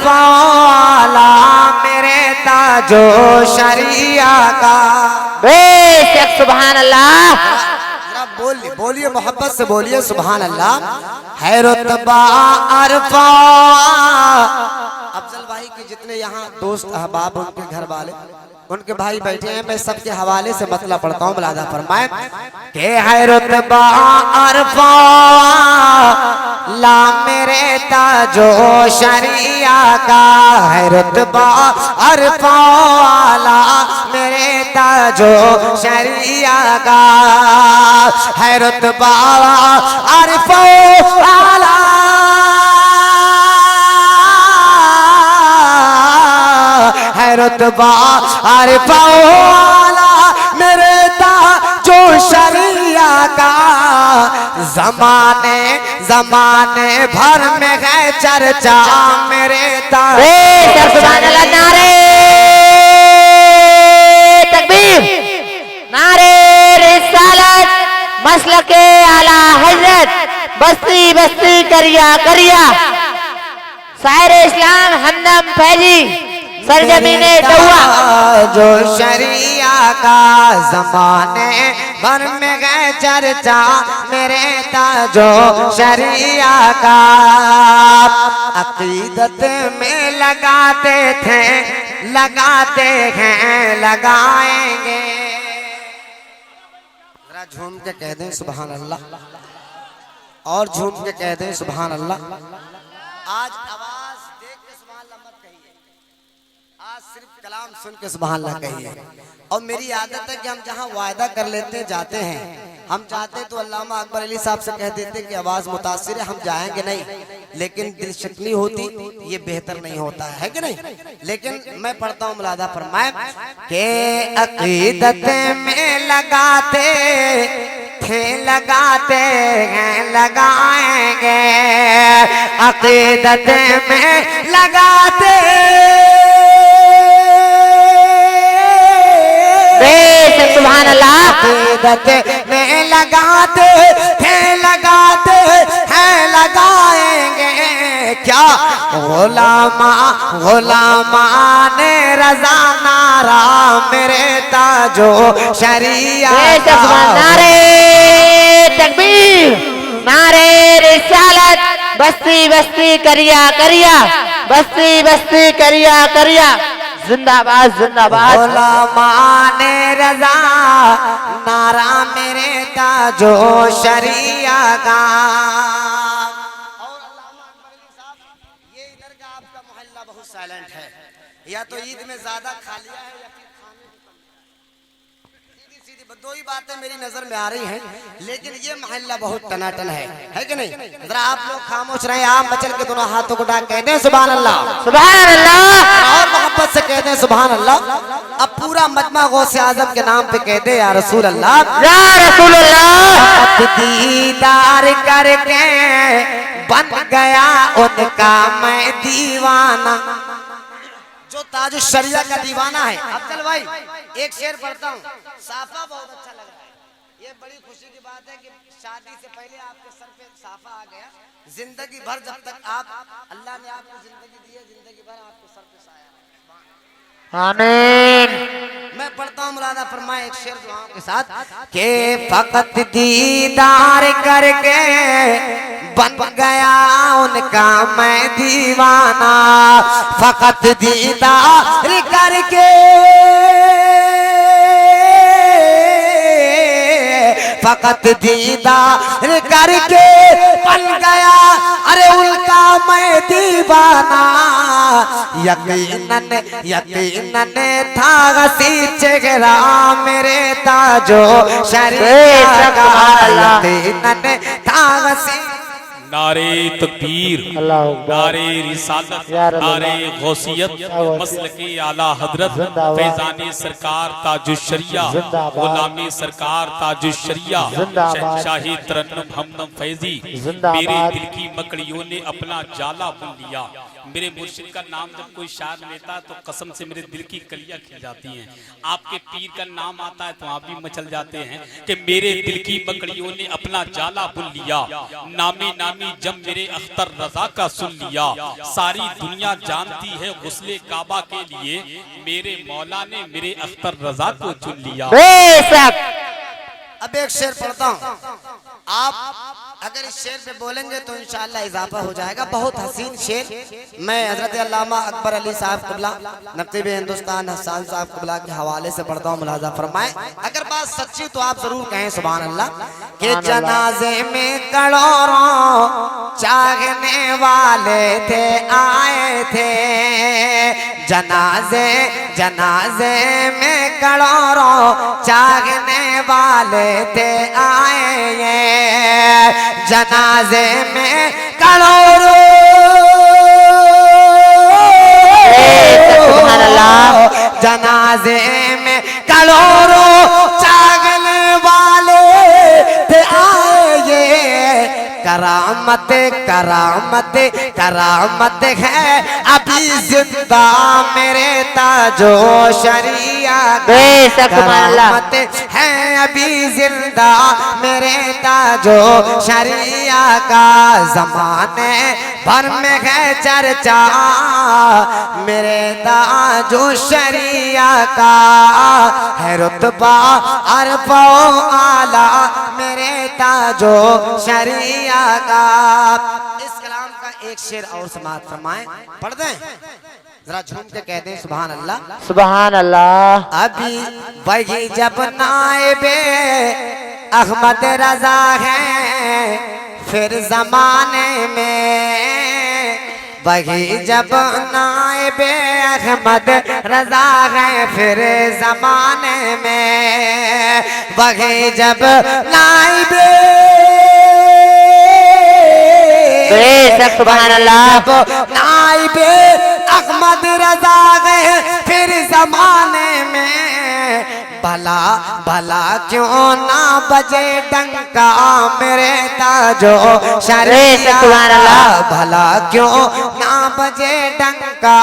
वाला मेरे ताजो शरिया का। बेशक सुभान अल्लाह। बोलिए मोहब्बत से बोलिए सुभान अल्लाह। है रुतबा अरफा। अफजल भाई के जितने यहाँ दोस्त अहबाब उनके घर वाले उनके भाई बैठे हैं, मैं सबके हवाले से मतलब पढ़ता हूँ। मुलादा फरमाए के है रुतबा अरफा ला मेरे ताजो शरिया का। है रुतबा अरफा ला मेरे ताजो शरिया का। है रुतबा अरफा ला है रुतबा अरफा वाला मेरे ताजो शरिया का। जमाने जमाने भर में है चर्चा मेरे ताजो। नारे तकबीर, नारे रिसालत, मसलके आला हजरत, बस्ती बस्ती करिया करिया, शायर इस्लाम हमदम फैजी, सरजमीने तौबा जो शरिया का। जमाने भर में गए चर्चा मेरे ताजो शरिया का। अकीदत में लगाते थे लगाते हैं लगाएंगे। जरा झूम के कह दें सुभान अल्लाह और झूम के कह दें सुभान अल्लाह। आज आवाज देख के सुभान अल्लाह मत कहिए, आज सिर्फ कलाम सुन के सुभान अल्लाह कहिए। और मेरी आदत है कि हम जहाँ वायदा कर लेते हैं जाते हैं, हम चाहते तो अल्लामा अकबर अली साहब से कह देते कि आवाज मुतासिर है हम जाएंगे नहीं, लेकिन दिल शक्नी होती ये बेहतर नहीं होता है कि नहीं। लेकिन मैं पढ़ता हूँ मुलादा फरमाए के अकीदत में लगाते थे लगाते हैं लगाएंगे। अकीदत में लगाते सुभान अल्लाह। अकीदत में लगाते थे लगाते हैं लगाएंगे। क्या गुलामा गुलामा ने रजा नारा मेरे ताजो शरिया। नारे तकबीर, नारे रिसालत, बस्ती बस्ती करिया करिया, बस्ती बस्ती करिया करिया, जिंदाबाद जिंदाबाद। गुलामा ने रजा नारा मेरे ताजो शरिया का। ये इधर का आपका मोहल्ला बहुत साइलेंट है, या तो ईद में ज्यादा खा लिया है या फिर खाने में कम। सीधी सीधी दो ही बातें मेरी नजर में आ रही हैं, लेकिन ये मोहल्ला बहुत टनाटन है कि नहीं। जरा आप लोग खामोश रहे, आप मचल के दोनों हाथों को डाक कहते हैं सुभान अल्लाह सुभान अल्लाह और मोहब्बत से कहते हैं सुभान अल्लाह। अब पूरा मजमा गौसे आजम के नाम पे कहते हैं या रसूल अल्लाह या रसूल अल्लाह। दीदार करके बन गया उनका मैं दीवाना। जो ताज शरिया का दीवाना है। अफजल भाई एक शेर पढ़ता हूँ, साफा बहुत अच्छा लग रहा है। ये बड़ी खुशी की बात है कि शादी से पहले आपके सर पे साफा आ गया। जिंदगी भर जब तक आप अल्लाह ने आपको जिंदगी दी है, जिंदगी भर आपके सर पे साया। आमीन। मैं पढ़ता हूँ मुलादा फरमाए एक शेर दुआओं के साथ के फकत दीदार करके बन गया उनका मैं दीवाना। फकत दीदार करके फकत दीदार करके बन गया अरे उनका मैं दीवाना। यकीनन यकीनन था हसी चेहरा मेरे ताजो शरिया का। यकीनन था हसी। नारे तकबीर, नारे रिसालत, नारे गौसियत, मसलके आला हजरत, फैजानी सरकार ताजुशरिया, गुलामी सरकार ताजुशरिया, शहशाही तरन्नुम हमदम फैजी। मेरे दिल की मकड़ियों ने अपना जाला बुन लिया, मेरे मुर्शिद का नाम जब कोई शायर लेता है तो कसम से मेरे दिल की कलियां खिल जाती हैं। आपके पीर का नाम आता है तो आप भी मचल जाते हैं कि मेरे दिल की मकड़ियों ने अपना जाला बुन लिया, नामी नामी जब मेरे अख्तर रजा का सुन लिया। सारी दुनिया जानती है गुस्ले काबा के लिए, मेरे मौला ने मेरे अख्तर रजा को चुन लिया। बेशक। अब एक शेर पढ़ता हूँ, आप अगर इस शेर पे बोलेंगे तो इंशाअल्लाह इजाफा हो जाएगा। बहुत हसीन शेर मैं हजरत अल्लामा अकबर अली साहब क़िबला नक़ीब हिंदुस्तान हसन साहब क़िबला के हवाले से पढ़ता हूँ, मुलाजा फरमाएं। अगर बात सच्ची तो आप जरूर कहें सुभान अल्लाह। कि जनाजे में करोड़ों चाहने वाले थे आए थे, जनाजे जनाजे में करोड़ों चाहने वाले थे आए, जनाजे में करोड़ों जनाजे में करोड़ों चाहने वाले थे आए। करामत करामत करामत है अभी जिंदा मेरे ताजो शरिया, करामत है अभी जिंदा मेरे ताजो शरिया का। जमाने भर में है चर्चा मेरे ताजो शरिया का, है रुतबा अरफो आला मेरे ताजो शरिया का। इस कलाम का एक शेर और समाप्त फरमाएं, पढ़ दें जरा झूम के कह दें सुभान अल्लाह। सुभान अल्लाह। अभी वही जब नाइबे अहमद रजा है फिर जमाने में, वही जब नाइबे अहमद रजा है फिर जमाने में, वही जब नाइबे सुभान अल्लाह। नाइबे अहमद रजा गए फिर जमाने में, भला भला क्यों ना बजे डंका मेरे ताजो शरिया, भला क्यों ना बजे डंका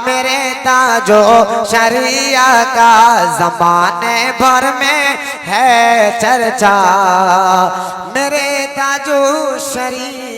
मेरे ताजो शरिया का। जमाने भर में है चर्चा मेरे ताजो शरिया